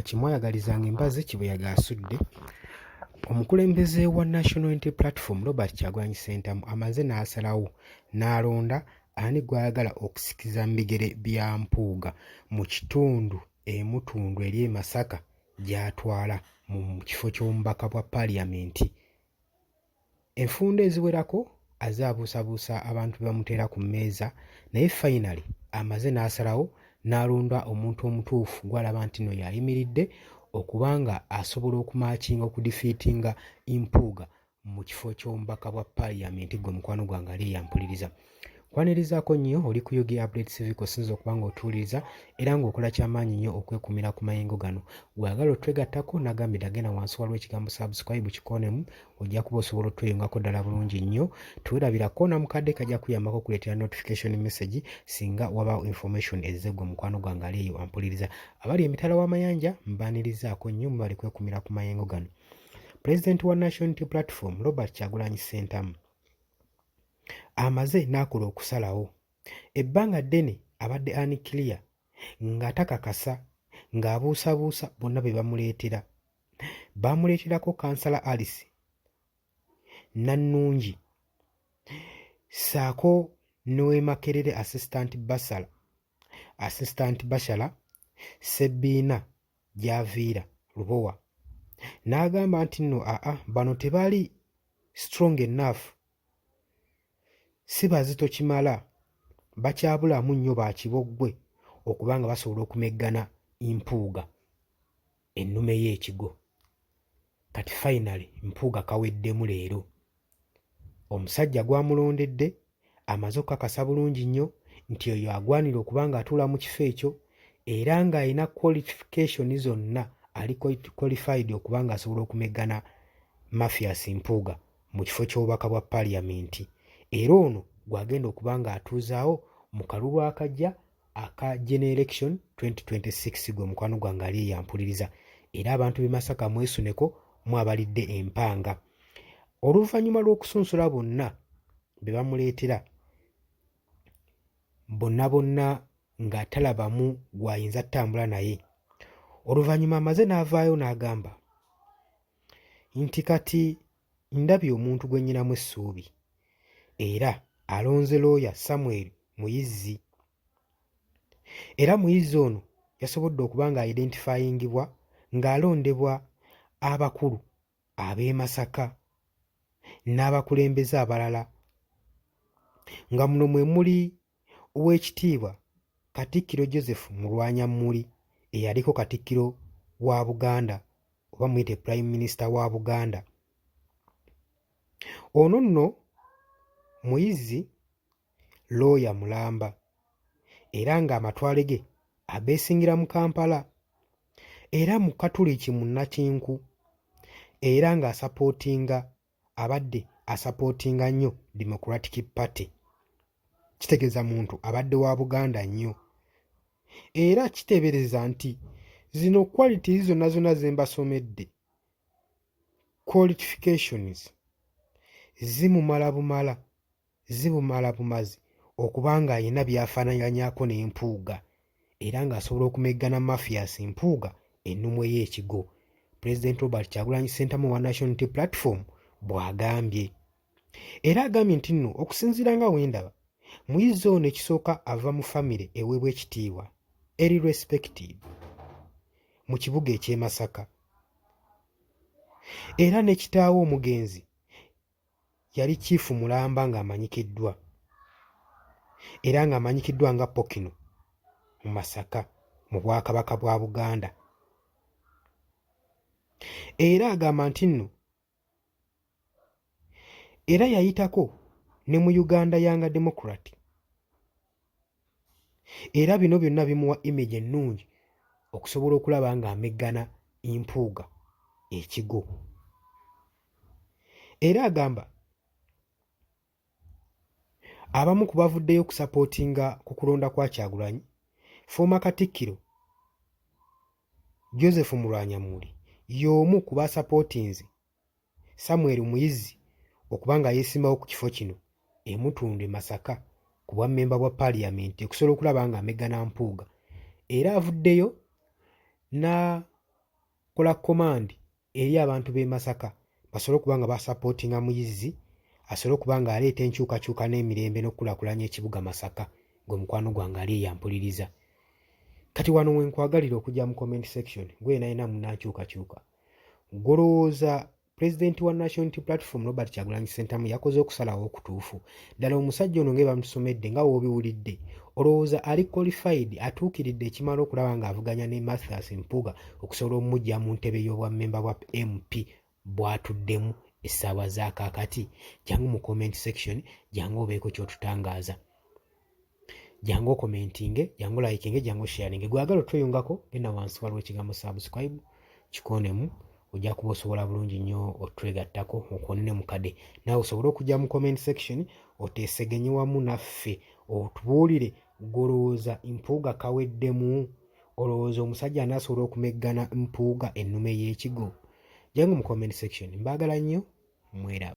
Kimwayagalizanga embazzi kibuyaga asudde. Omukulembeze wa National Unity Platform Robert Kyagulanyi Ssentamu amaze n'asalawo n'alonda ani gw'ayagala okusikiza mu bigere bya Mpuuga mu kitundu emutundu eri e Masaka gy'atwala mu kifo ky'omubaka bwa paaliyamenti. Enfunda eziwerako azaabuusabuusa abantu be bamuteera ku mmeeza naye finally amaze n'asalawo n'alonda omuntu omutuufu gw'alaba nti nno y'ayimiridde okuba nga asobola okumaakinga okudifiitinga Mpuuga mu kifo ky'omubaka bwa paaliyamenti. Gwe mukwano gwange ali eyampuliriza. Kwanirizaako nnyo oli ku Yogi Update Civic osinza okuba ng'otuwuliriza era ng'okola kyamaanyi nnyo okwekumira ku mayengo gano. Bw'agala otwegattako nagambye agenda wansi waliwo ekigambo subscribe kikonemu ojja kuba osobola otweyungako ddala bulungi nnyo. Tuwerabirako na mukadde kajja kuyambako okuleetera notification message singa wabaawo information ezze gwe mukwano gwange ali eyo ampuliriza. Abali emitala w'amayanja mbaanirizaako nnyo mubali kwekumira ku mayengo gano. Pulezidenti wa National Unity Platform Robert Kyagulanyi Ssentamu amaze n'akola okusalawo. Ebbanga ddene abadde anikiriya ng'atakakasa ng'abuusabuusa bonna be bamuleetera. Bamuleeterako kansala Alice Nannungi ssaako ne Makerere assistant Bashara Sebbiina gy'aviira Lubowa. N'agamba nti nno bano tebaali strong enough, si bazito kimala, bakyabulamu nnyo bakiboggwe okuba nga basobola okumeggana Mpuuga ennume y'ekigo. Kati finally Mpuuga kaweddemu leero. Omusajja gw'amulondedde amaze okukakasa bulungi nnyo nti oyo agwanira okuba ng'atuula mu kifo ekyo era ng'alina qualification zonna, ali qualified okuba ng'asobola okumeggana Mathias Mpuuga mu kifo ky'obubaka bwa paaliyamenti. Era ono gw'agenda okuba ng'atuuzaawo mu kalulu akajja aka general election 2026. Gwe mukwano gwange ali eyampuliriza. Era abantu b'e Masaka mwesuneko mwabalidde empanga. Oluvannyuma lw'okusunsula bonna be bamuleetera, bonna nga talabamu gw'ayinza ttambula naye, oluvannyuma amaze n'avaayo n'agamba nti kati ndabye omuntu gwe nnyinamu essuubi, era alonze looya Samuel Muyizzi. Era Muyizzi ono yasobodde okuba ng'aidentifiingibwa ng'alondebwa abakulu ab'e Masaka n'abakulembeze abalala, nga muno mwe muli Oweekitiibwa Katikkiro Joseph Mulwanyammuli eyaliko Katikkiro wa Buganda oba muyite Prime Minister wa Buganda. Ono nno Muyizzi looya mulamba era ng'amatwale ge abeesingira mu Kampala era mu Katuliki mu Nakinku, era abadde asapootinga nnyo Democratic Party. Kitegeeza muntu abadde wa Buganda nnyo, era kiteebereza nti zino qualities zonna ze mbasomedde, qualifications zimumala bumazi okuba ng'alina byafaanaganyaako n'Empuuga era ng'asobola okumeggana Mathias Mpuuga ennumu ey'ekigo. President Robert Kyagulanyi Ssentamu wa National Unity Platform bw'agambye. Era agambye nti nno okusinziira nga wendaba, Muyizzi ono ekisooka ava mu famire eweebwa ekitiibwa eri respective mu kibuga eky'e Masaka, era ne kitaawe omugenzi yali Chifu Mulamba ng'amanyikiddwa, era ng'amanyikiddwa nga Pokino mu Masaka mu Bwakabaka bwa Buganda. Era agamba nti nno era yayitako ne mu Uganda Young Democrat, era bino byonna bimuwa image ennungi okusobola okulaba ng'ameggana Mpuuga ekigo. Era agamba abamu ku bavuddeyo okusapootinga ku kulonda kwa Kyagulanyi, former Katikkiro Joseph Mulwanyammuli y'omu ku basapootinzi Samuel Muyizzi okuba nga yeesimbawo ku kifo kino emutundu e Masaka ku bwammemba bwa paaliyamenti okusobola okulaba ng'ameggana Mpuuga. Era avuddeyo n'akola command eri abantu b'e Masaka basobole okuba nga basapootinga Muyizzi asobole okuba ng'aleeta enkyukakyuka n'emirembe n'okukulaakulanya ekibuga Masaka gwe mukwano gwange ali eyampuliriza. Kati wano we nkwagalira okujja mu comment section gwe nalina munnankyukakyuka golowooza pulezidenti wa National Unity Platform Robert Kyagulanyi Ssentamu yakoze okusalawo okutuufu ddala omusajja ono nga bamusomedde nga w'obiwulidde olowooza ali qualified atuukiridde ekimala okulaba ng'avuganya ne Mathias Mpuuga okusobola omujja mu ntebe y'obwammemba bwa MP bw'atuddemu essaawa za kaakati? Jangu mu comment section jangu obeeko ky'otutangaaza. Jangu okomentinge, jangu likinge, jangu sharinge. Gwagala otweyungako genda wansi waliwo ekigambo subscribe kikonemu ojja kuba osobola bulungi nnyo otwegattako okwonene mukadde naawe osobole okujja mu comment section oteesegenye wamu naffe otubuulire golowooza Mpuuga kaweddemu, olowooza omusajja anaasobola okumeggana Mpuuga ennume y'ekigo? Jangu mu comment section. Mbaagala nnyo, mweraba.